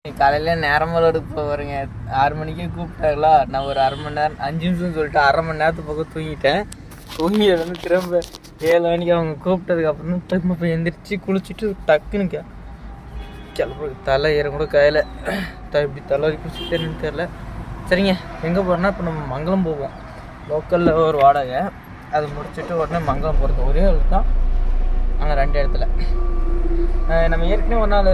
காலையில் நேரமாக எடுக்க போகிறேங்க. 6 மணிக்கே கூப்பிட்டாங்களா, நான் ஒரு அரை மணி நேரம் 5 நிமிஷம்னு சொல்லிட்டு அரை மணி நேரத்துக்கு பக்கம் தூங்கிட்டேன். தூங்கி வந்து திரும்ப 7 மணிக்கு அவங்க கூப்பிட்டதுக்கப்புறம் திரும்ப போய் எந்திரிச்சு குளிச்சுட்டு டக்குன்னு கிளம்பு. தலை ஏற கூட கையில் இப்படி தலை வரைக்கும் சுத்தேன்னு தெரில. சரிங்க, எங்கே போகிறோன்னா இப்போ நம்ம மங்களம் போவோம். லோக்கலில் ஒரு வாடகை, அதை முடிச்சுட்டு உடனே மங்களம் போகிறது. ஒரே ஒரு தான், ஆனால் 2 இடத்துல. நம்ம ஏற்கனவே ஒரு நாள்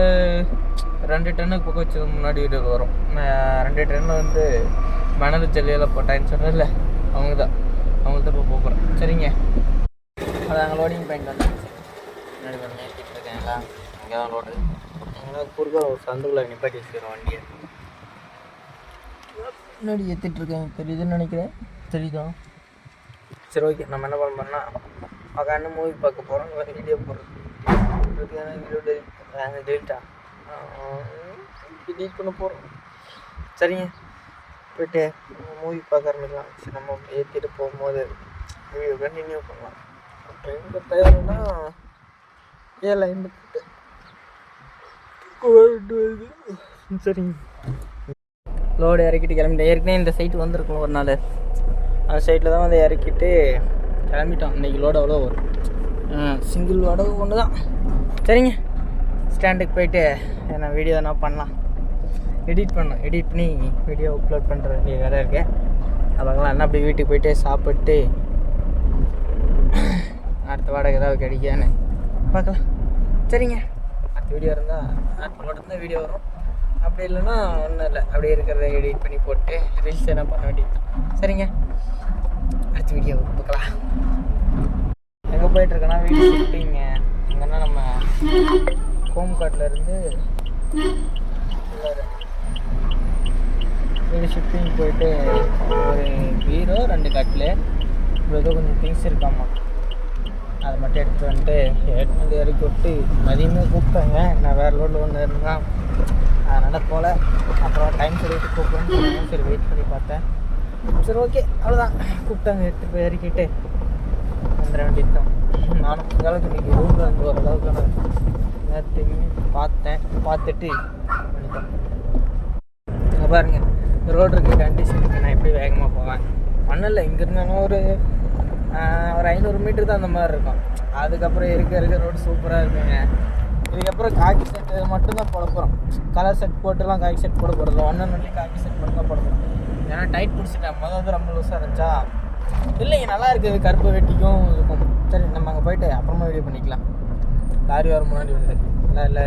2 டன்னுக்கு பக்கம் வச்சது முன்னாடி வீடியோவில் வரும். 2 டன்னு வந்து மணல் ஜல்லியெல்லாம் போட்டாங்கன்னு சொன்னதில்ல, அவங்கள்ட்ட இப்போ போகிறோம். சரிங்க, அது அங்கே லோடிங் பாயிண்ட் வந்து முன்னாடி வந்து ஏற்றிட்டு இருக்காங்களா, அங்கே தான் லோடு. அங்கே குறுக்க ஒரு சந்துக்குள்ளே நிப்பாட்டி வச்சுக்கிறோம் வண்டியை. முன்னாடி ஏற்றிட்டு இருக்காங்க, தெரியுதுன்னு நினைக்கிறேன். தெரியுதா? சரி, ஓகே. நம்ம என்ன பண்ணோம்னா உட்காந்து மூவி பார்க்க போகிறோம். வீடியோ போடுறது வீடியோ டெலிட் பண்ண போகிறோம். சரிங்க, போய்ட்டு மூவி பார்க்க ஆரம்பிக்கலாம். சரி, நம்ம ஏற்றிட்டு போகும்போது வீடியோ கண்டினியூ பண்ணலாம். ட்ரெயினில் டயர்னா 7:58 சரிங்க, லோடு இறக்கிட்டு கிளம்பிட்டேன். ஏற்கனவே இந்த சைட்டு வந்திருக்கணும் ஒரு நாள். அந்த சைட்டில் தான் வந்து இறக்கிட்டு கிளம்பிட்டோம். இன்றைக்கி லோடு அவ்வளோ வரும். சிங்கிள் லோடு ஒன்று தான். சரிங்க, ஸ்டாண்டுக்கு போயிட்டு நான் வீடியோ நான் பண்ணலாம், எடிட் பண்ணி வீடியோ அப்லோட் பண்ணுற வேண்டிய வேலை இருக்கு. அதெல்லாம் என்ன அப்படி வீட்டுக்கு போயிட்டு சாப்பிட்டு அடுத்த வாடகை ஏதாவது கிடைக்கான்னு பார்க்கலாம். சரிங்க, அடுத்த வீடியோ இருந்தால் அடுத்த வீடியோ வரும். அப்படி இல்லைன்னா ஒன்றும் இல்லை, அப்படியே இருக்கிறத எடிட் பண்ணி போட்டு ரீல்ஸ் என்ன பண்ண வேண்டியது. சரிங்க, அடுத்த வீடியோ பார்க்கலாம். எங்கே போயிட்டுருக்கேன்னா வீடியோ ஷூட்டிங்க. எங்கன்னா நம்ம ஹோம்கார்ட்லேருந்து வீடு ஷிஃப்டிங் போயிட்டு ஒரு பீரோ 2 கட்டில் இவ்வளோ கொஞ்சம் திங்ஸ் இருக்காமா, அதை மட்டும் எடுத்துகிட்டு வந்துட்டு எடுத்து இறக்கி விட்டு மதியமே கூப்பிட்டாங்க. நான் வேறு லோடில் ஒன்று இருந்தால் அதனால் போல். அப்புறம் டைம் சொல்லிட்டு கூப்பிடுன்னு சொன்னாங்க. சரி, வெயிட் பண்ணி பார்த்தேன். சரி, ஓகே, அவ்வளோதான். கூப்பிட்டாங்க, எடுத்துகிட்டு போய் இறக்கிட்டு வந்துட வேண்டியது தான். நானும் அந்தளவுக்கு இன்றைக்கி ரூமில் வந்து ஓரளவுக்கு எல்லாத்தையுமே பார்த்துட்டு பண்ணிட்டேன். இங்கே பாருங்கள், இந்த ரோடு இருக்க கண்டிஷனுக்கு நான் எப்படி வேகமாக போவேன். மண்ணில் இங்கே இருந்தாலும் ஒரு 500 மீட்டர் தான் அந்த மாதிரி இருக்கும். அதுக்கப்புறம் இருக்க ரோடு சூப்பராக இருக்குங்க. இதுக்கப்புறம் காக்கி செட்டு மட்டும்தான் போட போகிறோம். கலர் செட் போட்டுலாம் காக்கி செட் போட போகிறது. 1 காக்கி செட் மட்டும் தான் போட போகிறோம். ஏன்னா டைட் பிடிச்சிட்டேன். வந்து ரொம்ப லூஸாக இருந்துச்சா. இல்லைங்க, நல்லா இருக்குது. கருப்பு வெட்டிக்கும் இருக்கும். சரி, நம்ம அங்கே போயிட்டு அப்புறமா வீடியோ பண்ணிக்கலாம். லாரி வர முன்னாடி வருது. இல்லை